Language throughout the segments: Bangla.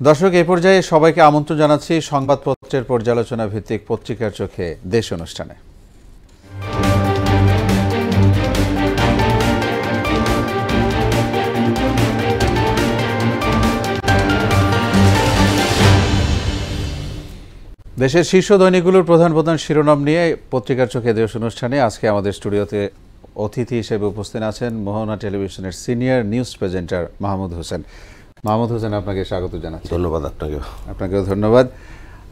দর্শক, এই পর্যায়ে সবাইকে আমন্ত্রণ জানাচ্ছি সংবাদপত্রের পর্যালোচনা ভিত্তিক পত্রিকার চোখে দেশ অনুষ্ঠানে। দেশের শীর্ষ দৈনিকগুলোর প্রধান প্রধান শিরোনাম নিয়ে পত্রিকার চোখে দেশ অনুষ্ঠানে আজকে আমাদের স্টুডিওতে অতিথি হিসেবে উপস্থিত আছেন মোহনা টেলিভিশনের senior news presenter Mahmud Hossain. Mahmud Hossain, আপনাকে স্বাগত জানাচ্ছি। ধন্যবাদ। আপনাকেও ধন্যবাদ।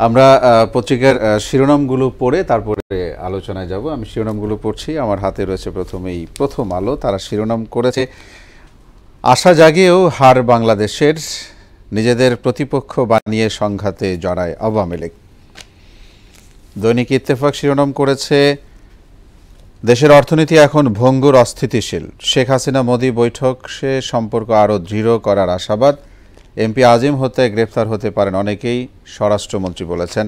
আমরা পত্রিকার শিরোনামগুলো পড়ে তারপরে আলোচনায় যাব। আমি শিরোনামগুলো পড়ছি। আমার হাতে রয়েছে প্রথমেই প্রথম আলো। তারা শিরোনাম করেছে, আশা জাগিয়েও হার বাংলাদেশের, নিজেদের প্রতিপক্ষ বানিয়ে সংঘাতে জড়ায় আওয়ামী লীগ। দৈনিক ইত্তেফাক শিরোনাম করেছে, দেশের অর্থনীতি এখন ভঙ্গুর অস্থিতিশীল, শেখ হাসিনা মোদি বৈঠকে সম্পর্ক আরও দৃঢ় করার আশাবাদ, এমপি আজিম হত্যায় গ্রেফতার হতে পারেন অনেকেই, স্বরাষ্ট্রমন্ত্রী বলেছেন।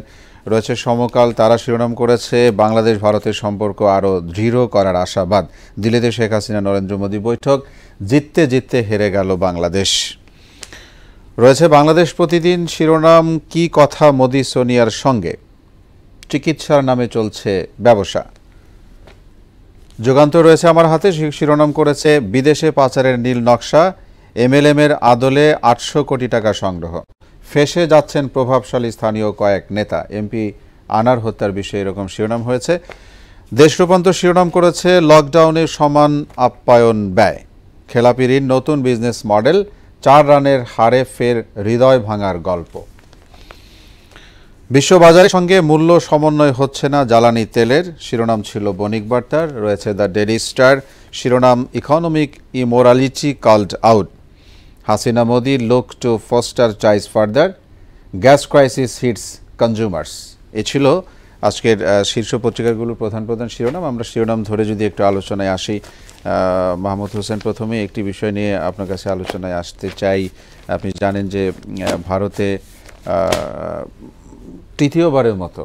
রয়েছে সমকাল। তারা শিরোনাম করেছে, বাংলাদেশ ভারতের সম্পর্ক আরও দৃঢ় করার আশাবাদ, দিল্লিতে শেখ হাসিনা নরেন্দ্র মোদি বৈঠক, জিততে জিততে হেরে গেল বাংলাদেশ। রয়েছে বাংলাদেশ প্রতিদিন শিরোনাম, কি কথা মোদি সোনিয়ার সঙ্গে, চিকিৎসার নামে চলছে ব্যবসা। যুগান্তর রয়েছে আমার হাতে, শিরোনাম করেছে, বিদেশে পাচারের নীল নকশা, এমএলএমের আদলে ৮০০ কোটি টাকা সংগ্রহ, ফেঁসে যাচ্ছেন প্রভাবশালী স্থানীয় কয়েক নেতা, এমপি আনার হত্যার বিষয়ে এরকম শিরোনাম হয়েছে। দেশ রূপান্তর শিরোনাম করেছে, লকডাউনে সমান আপ্যায়ন ব্যয়, খেলাপি ঋণ নতুন বিজনেস মডেল, ৪ রানের হারে ফের হৃদয় ভাঙার গল্প। বিশ্ববাজারের সঙ্গে মূল্য সমন্বয় হচ্ছে না জ্বালানি তেলের, শিরোনাম ছিল বণিক বার্তার। রয়েছে দ্য ডেইলি স্টার শিরোনাম, economic immorality called out, Hasina Modi look to foster ties further, gas crisis hits consumers. এ ছিল আজকের শীর্ষ পত্রিকাগুলোর প্রধান প্রধান শিরোনাম। আমরা শিরোনাম ধরে যদি একটু আলোচনায় আসি, মাহমুদ হোসেন, প্রথমে একটি বিষয় নিয়ে আপনার কাছে আলোচনায় আসতে চাই। আপনি জানেন যে ভারতে তৃতীয়বারের মতো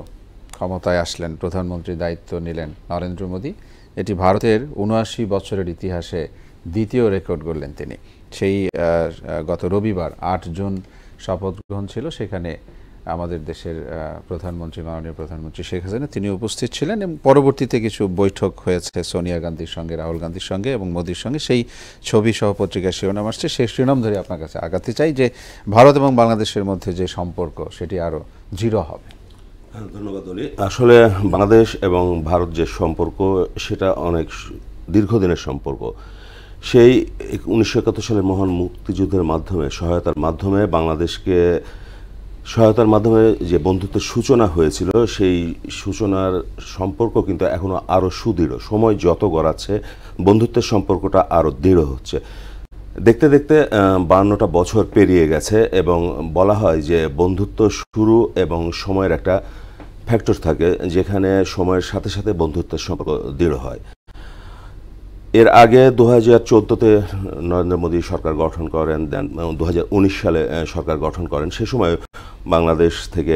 ক্ষমতায় আসলেন, প্রধানমন্ত্রীর দায়িত্ব নিলেন নরেন্দ্র মোদি। এটি ভারতের ৭৯ বছরের ইতিহাসে দ্বিতীয় রেকর্ড গড়লেন তিনি। সেই গত রবিবার ৮ জুন শপথ গ্রহণ ছিল, সেখানে আমাদের দেশের প্রধানমন্ত্রী, মাননীয় প্রধানমন্ত্রী শেখ হাসিনা তিনি উপস্থিত ছিলেন এবং পরবর্তীতে কিছু বৈঠক হয়েছে সোনিয়া গান্ধীর সঙ্গে, রাহুল গান্ধীর সঙ্গে এবং মোদির সঙ্গে। সেই ছবি সহ পত্রিকার শিরোনাম আসছে। সেই শিরোনাম ধরে আপনার কাছে আগাতে চাই যে ভারত এবং বাংলাদেশের মধ্যে যে সম্পর্ক সেটি আরও দৃঢ় হবে। ধন্যবাদ অলি। আসলে বাংলাদেশ এবং ভারত যে সম্পর্ক সেটা অনেক দীর্ঘদিনের সম্পর্ক। সেই ১৯৭১ সালের মহান মুক্তিযুদ্ধের মাধ্যমে সহায়তার মাধ্যমে যে বন্ধুত্বের সূচনা হয়েছিল, সেই সূচনার সম্পর্ক কিন্তু এখনও আরও সুদৃঢ়। সময় যত গড়াচ্ছে বন্ধুত্বের সম্পর্কটা আরও দৃঢ় হচ্ছে। দেখতে দেখতে ৫২টা বছর পেরিয়ে গেছে এবং বলা হয় যে বন্ধুত্ব শুরু এবং সময়ের একটা ফ্যাক্টর থাকে, যেখানে সময়ের সাথে সাথে বন্ধুত্বের সম্পর্ক দৃঢ় হয়। এর আগে ২০১৪তে নরেন্দ্র মোদী সরকার গঠন করেন, দেন ২০১৯ সালে সরকার গঠন করেন। সে সময় বাংলাদেশ থেকে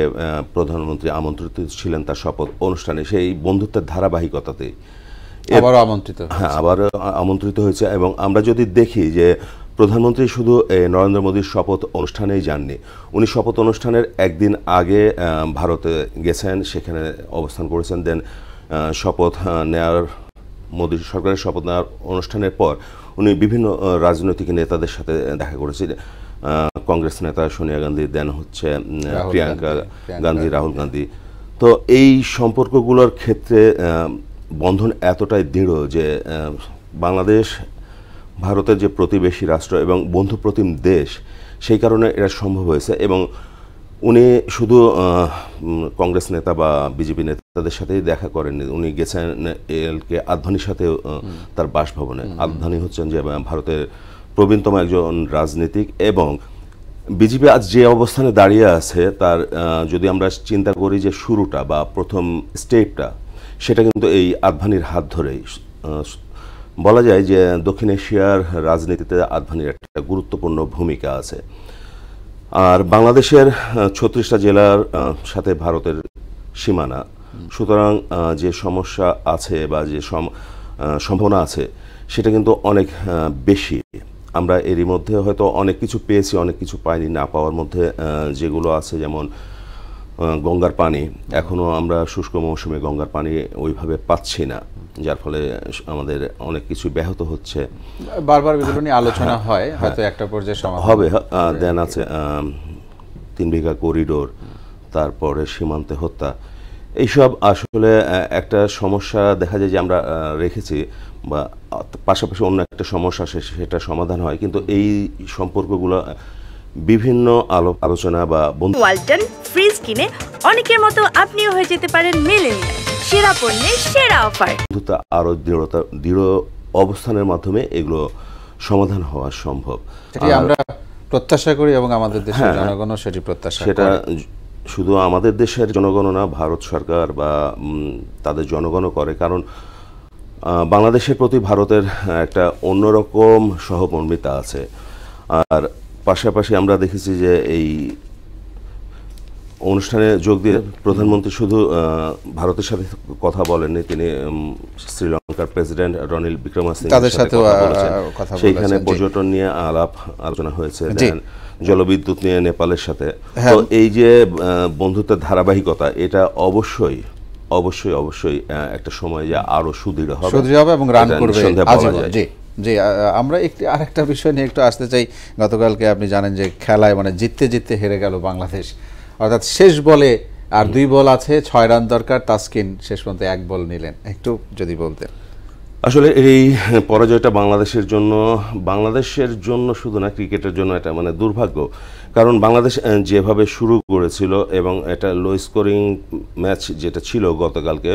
প্রধানমন্ত্রী আমন্ত্রিত ছিলেন তার শপথ অনুষ্ঠানে। সেই বন্ধুত্বের ধারাবাহিকতাতেই আবার আমন্ত্রিত হয়েছে। এবং আমরা যদি দেখি যে প্রধানমন্ত্রী শুধু নরেন্দ্র মোদীর শপথ অনুষ্ঠানেই যাননি, উনি শপথ অনুষ্ঠানের একদিন আগে ভারতে গেছেন, সেখানে অবস্থান করেছেন। দেন শপথ নেওয়ার মোদী সরকারের শপথ নেওয়ার অনুষ্ঠানের পর উনি বিভিন্ন রাজনৈতিক নেতাদের সাথে দেখা করেছিলেন। কংগ্রেস নেতা সোনিয়া গান্ধী, দেন হচ্ছে প্রিয়াঙ্কা গান্ধী, রাহুল গান্ধী। তো এই সম্পর্কগুলোর ক্ষেত্রে বন্ধন এতটাই দৃঢ় যে বাংলাদেশ ভারতের যে প্রতিবেশী রাষ্ট্র এবং বন্ধুপ্রতিম দেশ, সেই কারণে এটা সম্ভব হয়েছে। এবং উনি শুধু কংগ্রেস নেতা বা বিজেপি নেতাদের সাথেই দেখা করেননি, উনি গেছেন এলকে আদভানির সাথেও তার বাসভবনে। আদভানি হচ্ছেন যে ভারতের প্রবীণতম একজন রাজনীতিক এবং বিজেপি আজ যে অবস্থানে দাঁড়িয়ে আছে তার যদি আমরা চিন্তা করি যে শুরুটা বা প্রথম স্টেপটা, সেটা কিন্তু এই আদভানির হাত ধরেই। বলা যায় যে দক্ষিণ এশিয়ার রাজনীতিতে আদভানির একটা গুরুত্বপূর্ণ ভূমিকা আছে। আর বাংলাদেশের ৩৬টা জেলার সাথে ভারতের সীমানা, সুতরাং যে সমস্যা আছে বা যে সম্ভাবনা আছে সেটা কিন্তু অনেক বেশি। আমরা এরই মধ্যে হয়তো অনেক কিছু পেয়েছি, অনেক কিছু পাইনি। না পাওয়ার মধ্যে যেগুলো আছে, যেমন গঙ্গার পানি, এখনও আমরা শুষ্ক মৌসুমে গঙ্গার পানি ওইভাবে পাচ্ছি না, যার ফলে আমাদের অনেক কিছু ব্যাহত হচ্ছে। বারবার এগুলো নিয়ে আলোচনা হয়, হয়তো একটা পর্যায়ে সমাধান হবে। দেন আছে 3 বিঘা করিডোর, তারপরে সীমান্তে হত্যা, এইসব আসলে একটা সমস্যা দেখা যায় যে আমরা রেখেছি, বা পাশাপাশি অন্য একটা সমস্যা আসে, সেটা সমাধান হয়, কিন্তু এই সম্পর্কগুলো বিভিন্ন আলোচনা বা ওয়ালটন ফ্রিজ কিনে অনেকের মতো আপনিও হয়ে যেতে পারেন মিলেনিয়াল। সেরা পণ্যের সেরা অফার। বন্ধুত্ব আরো দৃঢ় অবস্থানের মাধ্যমে এগুলো সমাধান হওয়া সম্ভব, সেটি আমরা প্রত্যাশা করি এবং আমাদের দেশের জনগণও সেটি প্রত্যাশা সেটা করে। শুধু আমাদের দেশের জনগণও না, ভারত সরকার বা তাদের জনগণও করে, কারণ বাংলাদেশের প্রতি ভারতের একটা অন্যরকম সহমর্মিতা আছে। আর পাশাপাশি আমরা দেখেছি যে এই অনুষ্ঠানে যোগ দিয়ে প্রধানমন্ত্রী শুধু ভারতের সাথে কথা বলেননি, তিনি শ্রীলঙ্কার প্রেসিডেন্ট রনিল বিক্রমাসিঙ্ঘের তাদের সাথে কথা বলেছেন। সেইখানে পর্যটন নিয়ে আলোচনা হয়েছে, জলবিদ্যুৎ নিয়ে নেপালের সাথে। তো এই যে বন্ধুত্বের ধারাবাহিকতা, এটা অবশ্যই অবশ্যই অবশ্যই একটা সময় যে আরো সুদৃঢ় হবে এবং রান করবে আজীবন। জি জি, আমরা আরেকটা বিষয় নিয়ে একটু আসতে চাই। গতকালকে আপনি জানেন যে খেলায় মানে জিততে জিততে হেরে গেল বাংলাদেশ, অর্থাৎ শেষ বলে আর 2 বল আছে, 6 রান দরকার, তাসকিন শেষ পর্যন্ত 1 বল নিলেন। একটু যদি বলতেন। আসলে এই পরাজয়টা বাংলাদেশের জন্য শুধু না, ক্রিকেটের জন্য এটা মানে দুর্ভাগ্য, কারণ বাংলাদেশ যেভাবে শুরু করেছিল এবং এটা লো স্কোরিং ম্যাচ যেটা ছিল গতকালকে,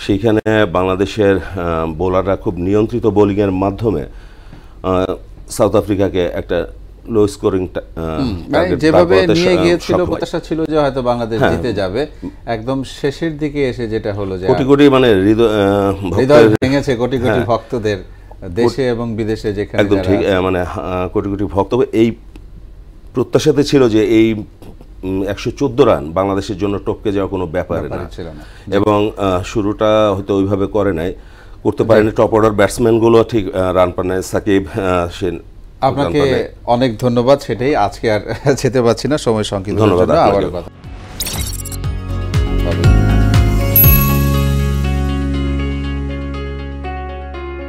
সেইখানে বাংলাদেশের বোলাররা খুব নিয়ন্ত্রিত বোলিংয়ের মাধ্যমে সাউথ আফ্রিকাকে একটা লো স্কোরিং যেভাবে নিয়ে গিয়েছিল, প্রত্যাশা ছিল যে হয়তো বাংলাদেশ জিতে যাবে। একদম শেষের দিকে এসে যেটা হলো যে কোটি কোটি মানে হৃদয় ভেঙেছে কোটি কোটি ভক্তদের, দেশে এবং বিদেশে যেখানে। একদম ঠিক, মানে কোটি কোটি ভক্ত এই প্রত্যাশাতে ছিল যে এই 114 রান বাংলাদেশের জন্য টপকে যাওয়া কোনো ব্যাপার না, এবং শুরুটা হয়তো ওইভাবে করতে পারেনি টপ অর্ডার ব্যাটসম্যানগুলো, ঠিক রান পান নাই। সাকিব, সেন, আপনাকে অনেক ধন্যবাদ। সেটাই, আজকে আর যেতে পারছি না, সময় সংকীর্ণ। ধন্যবাদ।